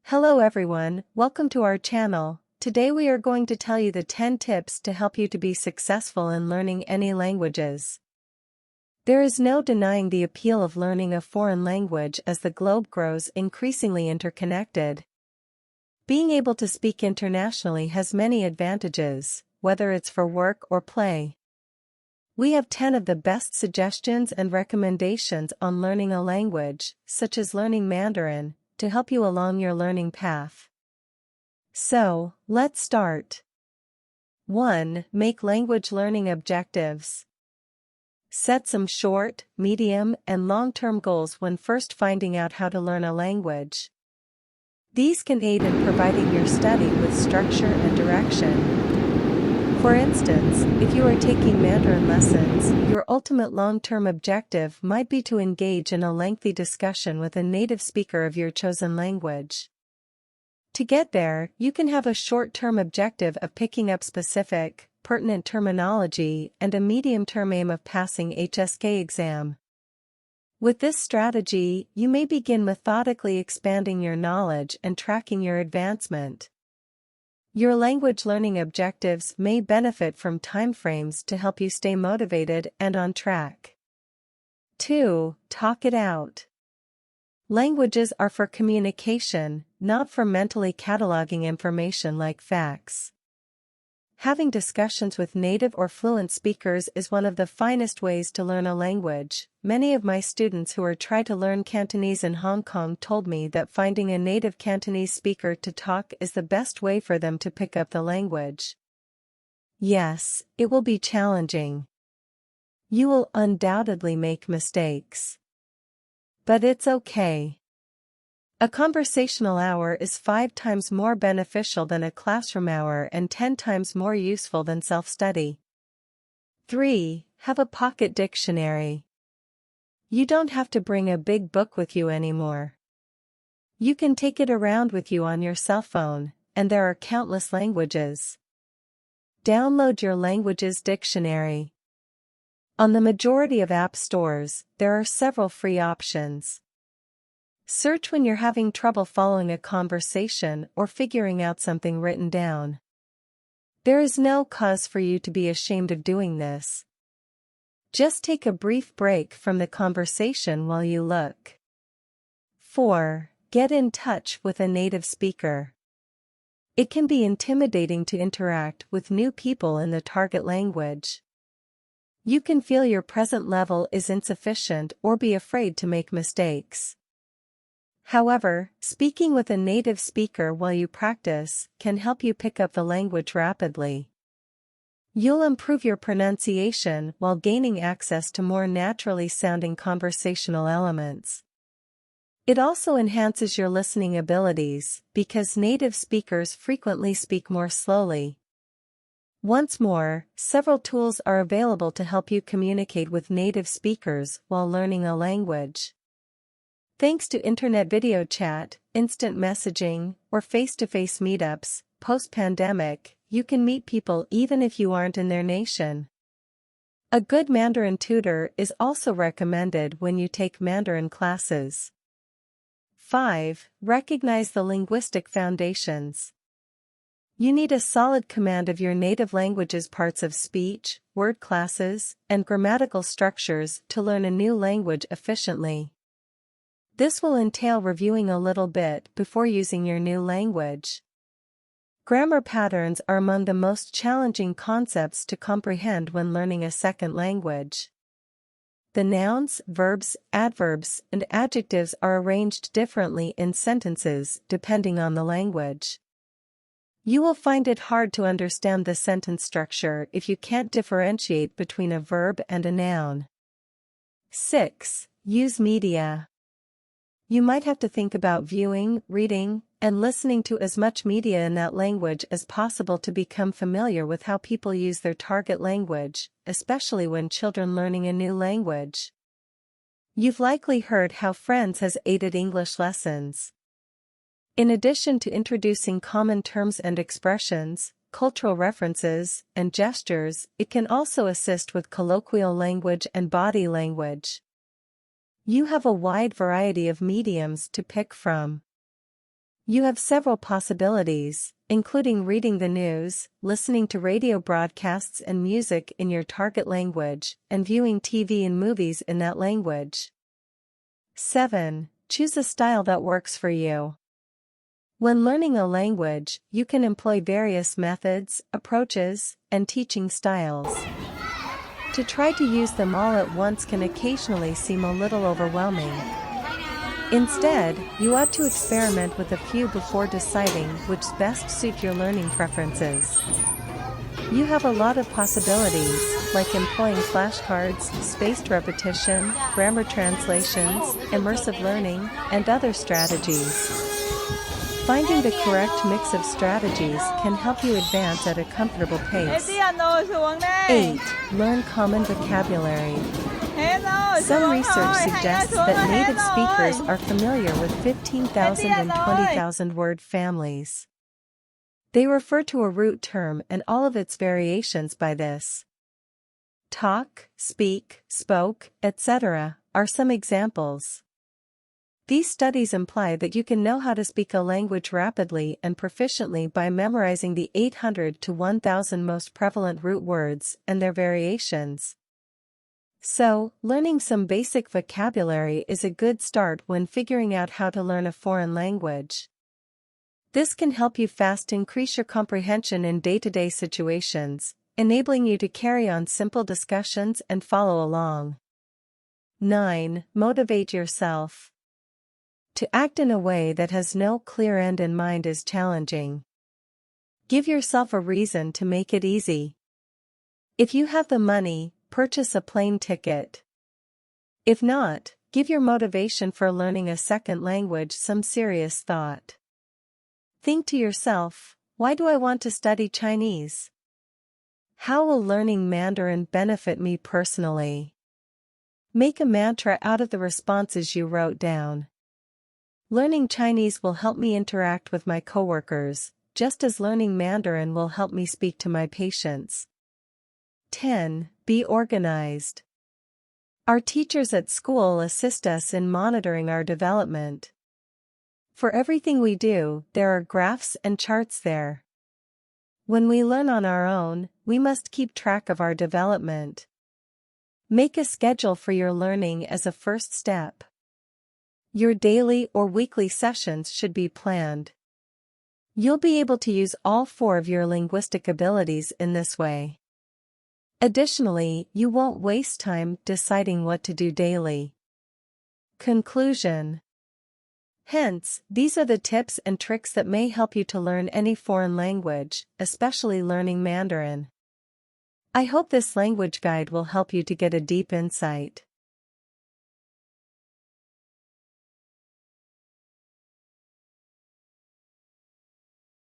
Hello everyone, welcome to our channel. Today we are going to tell you the 10 tips to help you to be successful in learning any languages. There is no denying the appeal of learning a foreign language as the globe grows increasingly interconnected. Being able to speak internationally has many advantages, whether it's for work or play. We have 10 of the best suggestions and recommendations on learning a language, such as learning Mandarin, to help you along your learning path. So, let's start. 1. Make language learning objectives. Set some short, medium, and long-term goals when first finding out how to learn a language. These can aid in providing your study with structure and direction. For instance, if you are taking Mandarin lessons, your ultimate long-term objective might be to engage in a lengthy discussion with a native speaker of your chosen language. To get there, you can have a short-term objective of picking up specific, pertinent terminology and a medium-term aim of passing HSK exam. With this strategy, you may begin methodically expanding your knowledge and tracking your advancement. Your language learning objectives may benefit from timeframes to help you stay motivated and on track. 2. Talk it out. Languages are for communication, not for mentally cataloging information like facts. Having discussions with native or fluent speakers is one of the finest ways to learn a language. Many of my students who are trying to learn Cantonese in Hong Kong told me that finding a native Cantonese speaker to talk is the best way for them to pick up the language. Yes, it will be challenging. You will undoubtedly make mistakes. But it's okay. A conversational hour is 5 times more beneficial than a classroom hour and 10 times more useful than self-study. 3. Have a pocket dictionary. You don't have to bring a big book with you anymore. You can take it around with you on your cell phone, and there are countless languages. Download your languages dictionary. On the majority of app stores, there are several free options. Search when you're having trouble following a conversation or figuring out something written down. There is no cause for you to be ashamed of doing this. Just take a brief break from the conversation while you look. 4. Get in touch with a native speaker. It can be intimidating to interact with new people in the target language. You can feel your present level is insufficient or be afraid to make mistakes. However, speaking with a native speaker while you practice can help you pick up the language rapidly. You'll improve your pronunciation while gaining access to more naturally sounding conversational elements. It also enhances your listening abilities because native speakers frequently speak more slowly. Once more, several tools are available to help you communicate with native speakers while learning a language. Thanks to internet video chat, instant messaging, or face-to-face meetups, post-pandemic, you can meet people even if you aren't in their nation. A good Mandarin tutor is also recommended when you take Mandarin classes. 5. Recognize the linguistic foundations. You need a solid command of your native language's parts of speech, word classes, and grammatical structures to learn a new language efficiently. This will entail reviewing a little bit before using your new language. Grammar patterns are among the most challenging concepts to comprehend when learning a second language. The nouns, verbs, adverbs, and adjectives are arranged differently in sentences depending on the language. You will find it hard to understand the sentence structure if you can't differentiate between a verb and a noun. 6. Use media. You might have to think about viewing, reading, and listening to as much media in that language as possible to become familiar with how people use their target language, especially when children learning a new language. You've likely heard how Friends has aided English lessons. In addition to introducing common terms and expressions, cultural references, and gestures, it can also assist with colloquial language and body language. You have a wide variety of mediums to pick from. You have several possibilities, including reading the news, listening to radio broadcasts and music in your target language, and viewing TV and movies in that language. 7. Choose a style that works for you. When learning a language, you can employ various methods, approaches, and teaching styles. To try to use them all at once can occasionally seem a little overwhelming. Instead, you ought to experiment with a few before deciding which best suit your learning preferences. You have a lot of possibilities, like employing flashcards, spaced repetition, grammar translations, immersive learning, and other strategies. Finding the correct mix of strategies can help you advance at a comfortable pace. 8. Learn common vocabulary. Some research suggests that native speakers are familiar with 15,000 and 20,000 word families. They refer to a root term and all of its variations by this. Talk, speak, spoke, etc. are some examples. These studies imply that you can know how to speak a language rapidly and proficiently by memorizing the 800 to 1,000 most prevalent root words and their variations. So, learning some basic vocabulary is a good start when figuring out how to learn a foreign language. This can help you fast increase your comprehension in day-to-day situations, enabling you to carry on simple discussions and follow along. 9. Motivate yourself. To act in a way that has no clear end in mind is challenging. Give yourself a reason to make it easy. If you have the money, purchase a plane ticket. If not, give your motivation for learning a second language some serious thought. Think to yourself, why do I want to study Chinese? How will learning Mandarin benefit me personally? Make a mantra out of the responses you wrote down. Learning Chinese will help me interact with my coworkers, just as learning Mandarin will help me speak to my patients. 10. Be organized. Our teachers at school assist us in monitoring our development. For everything we do, there are graphs and charts there. When we learn on our own, we must keep track of our development. Make a schedule for your learning as a first step. Your daily or weekly sessions should be planned. You'll be able to use all 4 of your linguistic abilities in this way. Additionally, you won't waste time deciding what to do daily. Conclusion. Hence, these are the tips and tricks that may help you to learn any foreign language, especially learning Mandarin. I hope this language guide will help you to get a deep insight.